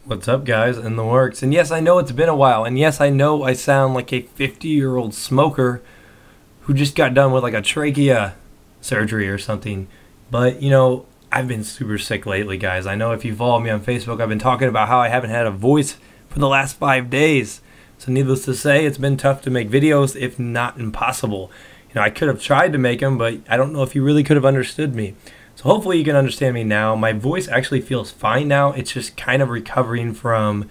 What's up, guys? In the works. And yes, I know it's been a while. And yes, I know I sound like a 50-year-old smoker who just got done with like a trachea surgery or something. But, I've been super sick lately, guys. I know if you follow me on Facebook, I've been talking about how I haven't had a voice for the last 5 days. So needless to say, it's been tough to make videos, if not impossible. I could have tried to make them, but I don't know if you really could have understood me. So hopefully you can understand me now. My voice actually feels fine now. It's just kind of recovering from,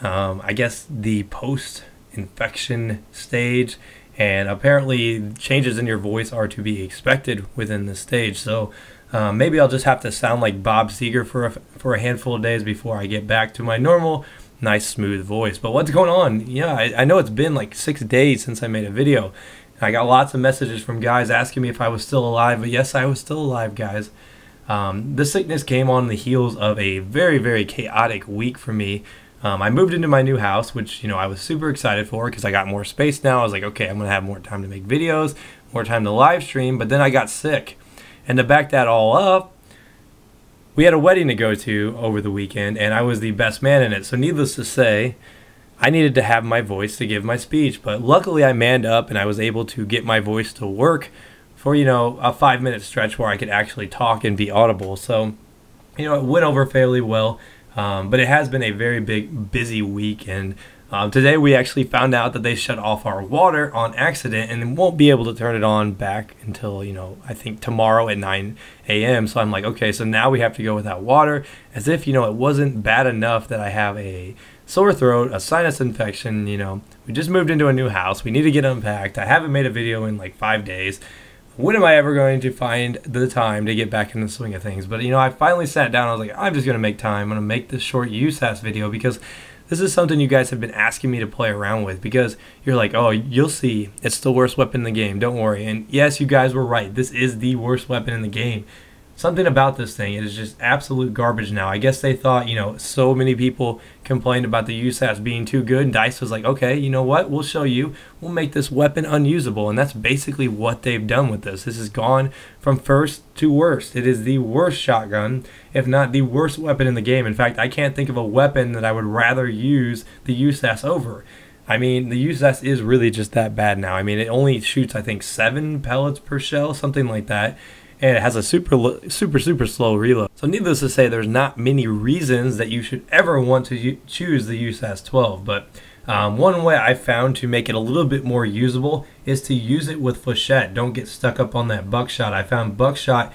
I guess, the post-infection stage. And apparently changes in your voice are to be expected within this stage. So maybe I'll just have to sound like Bob Seger for a handful of days before I get back to my normal, nice, smooth voice. But what's going on? Yeah, I know it's been like 6 days since I made a video. I got lots of messages from guys asking me if I was still alive, but yes, I was still alive, guys. This sickness came on the heels of a very, very chaotic week for me. I moved into my new house, which, I was super excited for because I got more space now. I was like, okay, I'm going to have more time to make videos, more time to live stream, but then I got sick. And to back that all up, we had a wedding to go to over the weekend, and I was the best man in it. So needless to say, I needed to have my voice to give my speech, but luckily I manned up and I was able to get my voice to work for, a 5-minute stretch where I could actually talk and be audible. So, it went over fairly well, but it has been a very busy week. And today we actually found out that they shut off our water on accident and won't be able to turn it on back until, I think tomorrow at 9 a.m. So I'm like, okay, so now we have to go without water, as if, it wasn't bad enough that I have a sore throat, a sinus infection. We just moved into a new house. We need to get unpacked. I haven't made a video in like 5 days. When am I ever going to find the time to get back in the swing of things? But, I finally sat down. I was like, I'm just going to make time. I'm going to make this short USAS video because this is something you guys have been asking me to play around with, because you're like, oh, you'll see. It's the worst weapon in the game. Don't worry. And yes, you guys were right. This is the worst weapon in the game. Something about this thing, it is just absolute garbage now. I guess they thought, so many people complained about the USAS being too good, and DICE was like, okay, you know what? We'll show you. We'll make this weapon unusable, and that's basically what they've done with this. This has gone from first to worst. It is the worst shotgun, if not the worst weapon in the game. In fact, I can't think of a weapon that I would rather use the USAS over. I mean, the USAS is really just that bad now. I mean, it only shoots, I think, 7 pellets per shell, something like that. And it has a super slow reload. So needless to say, there's not many reasons that you should ever want to choose the USAS 12. But one way I found to make it a little bit more usable is to use it with flechette. Don't get stuck up on that buckshot. I found buckshot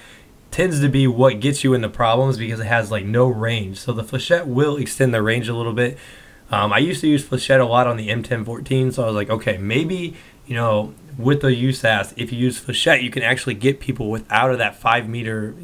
tends to be what gets you into problems because it has like no range. So the flechette will extend the range a little bit. I used to use flechette a lot on the M1014, so I was like, okay, maybe, with the USAS, if you use flechette, you can actually get people out of that 5 meter,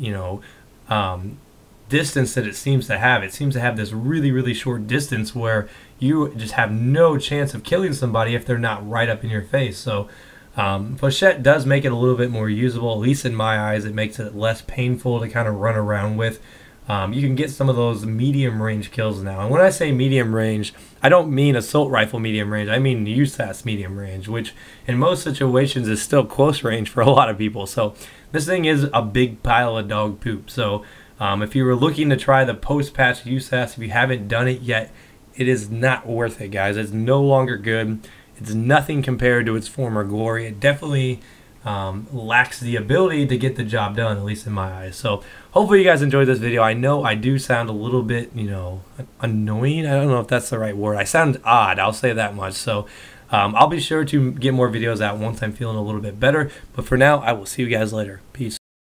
distance that it seems to have. It seems to have this really short distance where you just have no chance of killing somebody if they're not right up in your face. So flechette does make it a little bit more usable, at least in my eyes. It makes it less painful to kind of run around with. You can get some of those medium range kills now. And when I say medium range, I don't mean assault rifle medium range. I mean USAS medium range, which in most situations is still close range for a lot of people. So this thing is a big pile of dog poop. So if you were looking to try the post-patch USAS, if you haven't done it yet, it is not worth it, guys. It's no longer good. It's nothing compared to its former glory. It definitely lacks the ability to get the job done, at least in my eyes. So hopefully you guys enjoyed this video. I know I do sound a little bit, annoying. I don't know if that's the right word. I sound odd, I'll say that much. So I'll be sure to get more videos out once I'm feeling a little bit better. But for now, I will see you guys later. Peace.